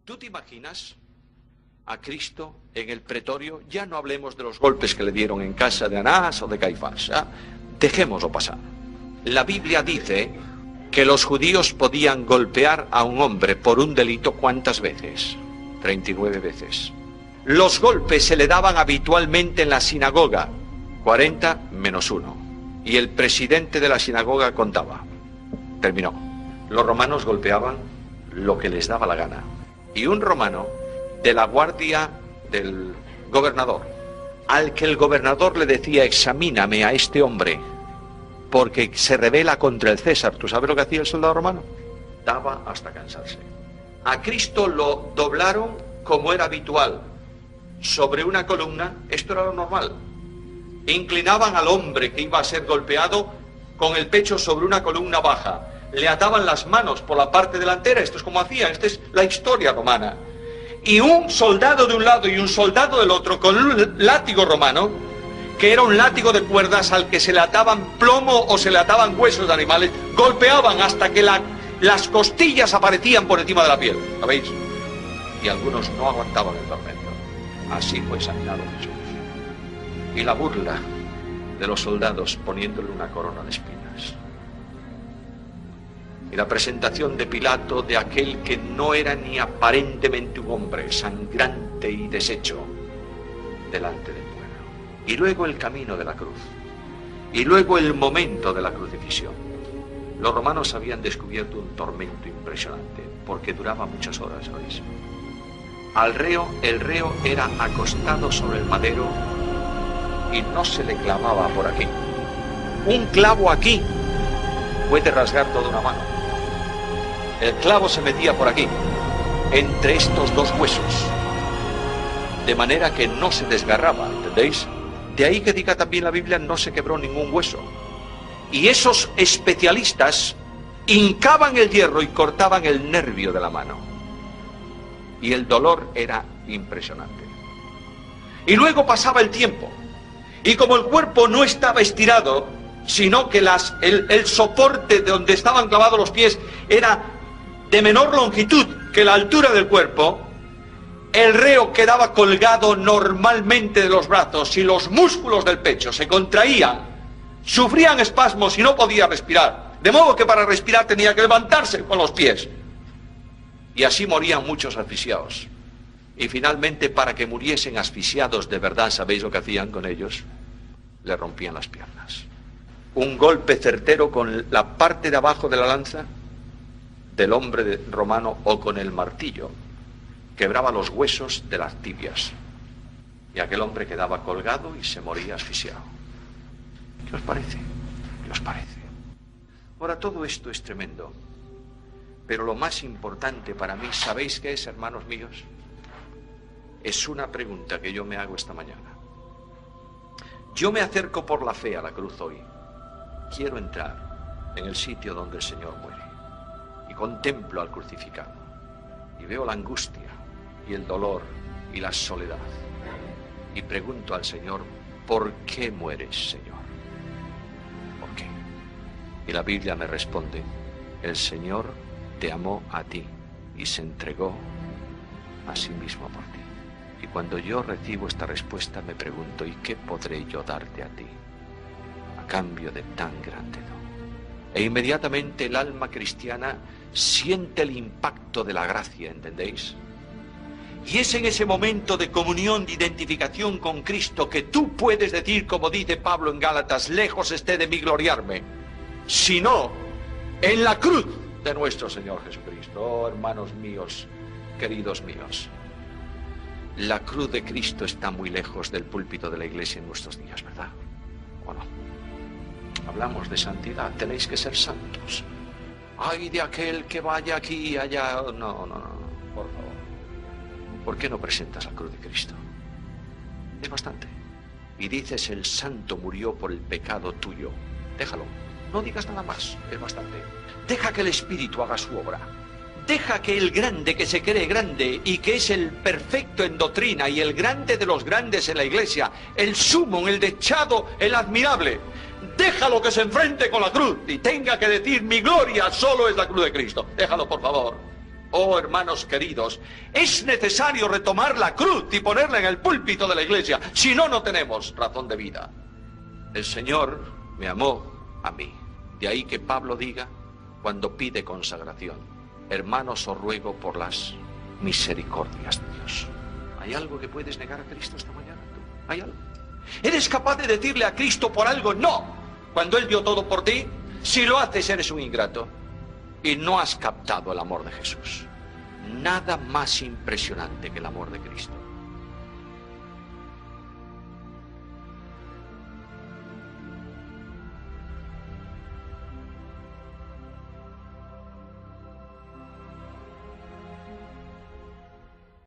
¿Tú te imaginas a Cristo en el pretorio? Ya no hablemos de los golpes que le dieron en casa de Anás o de Caifás. Dejémoslo pasar. La Biblia dice que los judíos podían golpear a un hombre por un delito, ¿cuántas veces? 39 veces. Los golpes se le daban habitualmente en la sinagoga, 40 menos 1. Y el presidente de la sinagoga contaba. Terminó. Los romanos golpeaban lo que les daba la gana. Y un romano de la guardia del gobernador, al que el gobernador le decía, examíname a este hombre, porque se rebela contra el César. ¿Tú sabes lo que hacía el soldado romano? Daba hasta cansarse. A Cristo lo doblaron como era habitual, sobre una columna. Esto era lo normal. Inclinaban al hombre que iba a ser golpeado con el pecho sobre una columna baja. Le ataban las manos por la parte delantera. Esto es como hacían. Esta es la historia romana. Y un soldado de un lado y un soldado del otro, con un látigo romano, que era un látigo de cuerdas al que se le ataban plomo o se le ataban huesos de animales, golpeaban hasta que las costillas aparecían por encima de la piel. ¿Sabéis? Y algunos no aguantaban el tormento. Así fue examinado Jesús. Y la burla de los soldados poniéndole una corona de espinas. Y la presentación de Pilato de aquel que no era ni aparentemente un hombre, sangrante y deshecho, delante del pueblo. Y luego el camino de la cruz. Y luego el momento de la crucifixión. Los romanos habían descubierto un tormento impresionante, porque duraba muchas horas, ¿sabéis? El reo era acostado sobre el madero y no se le clavaba por aquí. Un clavo aquí puede rasgar toda una mano. El clavo se metía por aquí, entre estos dos huesos, de manera que no se desgarraba, ¿entendéis? De ahí que diga también la Biblia, no se quebró ningún hueso. Y esos especialistas hincaban el hierro y cortaban el nervio de la mano. Y el dolor era impresionante. Y luego pasaba el tiempo. Y como el cuerpo no estaba estirado, sino que el soporte de donde estaban clavados los pies era de menor longitud que la altura del cuerpo, el reo quedaba colgado normalmente de los brazos y los músculos del pecho se contraían, sufrían espasmos y no podía respirar. De modo que para respirar tenía que levantarse con los pies. Y así morían muchos asfixiados. Y finalmente, para que muriesen asfixiados de verdad, ¿sabéis lo que hacían con ellos? Le rompían las piernas. Un golpe certero con la parte de abajo de la lanza del hombre romano o con el martillo quebraba los huesos de las tibias. Y aquel hombre quedaba colgado y se moría asfixiado. ¿Qué os parece? ¿Qué os parece? Ahora, todo esto es tremendo. Pero lo más importante para mí, ¿sabéis qué es, hermanos míos? Es una pregunta que yo me hago esta mañana. Yo me acerco por la fe a la cruz hoy. Quiero entrar en el sitio donde el Señor muere. Y contemplo al crucificado. Y veo la angustia y el dolor y la soledad. Y pregunto al Señor, ¿por qué mueres, Señor? ¿Por qué? Y la Biblia me responde, el Señor te amó a ti y se entregó a sí mismo por ti. Y cuando yo recibo esta respuesta me pregunto, ¿y qué podré yo darte a ti a cambio de tan grande don? E inmediatamente el alma cristiana siente el impacto de la gracia, ¿entendéis? Y es en ese momento de comunión, de identificación con Cristo, que tú puedes decir, como dice Pablo en Gálatas, lejos esté de mí gloriarme, sino en la cruz de nuestro Señor Jesucristo. Oh, hermanos míos, queridos míos, la cruz de Cristo está muy lejos del púlpito de la iglesia en nuestros días, ¿verdad? ¿O no? Hablamos de santidad, tenéis que ser santos. Ay, de aquel que vaya aquí y allá. No, por favor. ¿Por qué no presentas la cruz de Cristo? Es bastante. Y dices, el santo murió por el pecado tuyo. Déjalo, no digas nada más, es bastante. Deja que el Espíritu haga su obra. Deja que el grande, que se cree grande y que es el perfecto en doctrina y el grande de los grandes en la iglesia, el sumo, el dechado, el admirable, déjalo que se enfrente con la cruz y tenga que decir, mi gloria solo es la cruz de Cristo. Déjalo, por favor. Oh, hermanos queridos, es necesario retomar la cruz y ponerla en el púlpito de la iglesia. Si no, no tenemos razón de vida. El Señor me amó a mí. De ahí que Pablo diga, cuando pide consagración, hermanos, os ruego por las misericordias de Dios. ¿Hay algo que puedes negar a Cristo esta mañana? ¿Tú? ¿Hay algo? ¿Eres capaz de decirle a Cristo por algo no, cuando Él dio todo por ti? Si lo haces, eres un ingrato y no has captado el amor de Jesús. Nada más impresionante que el amor de Cristo.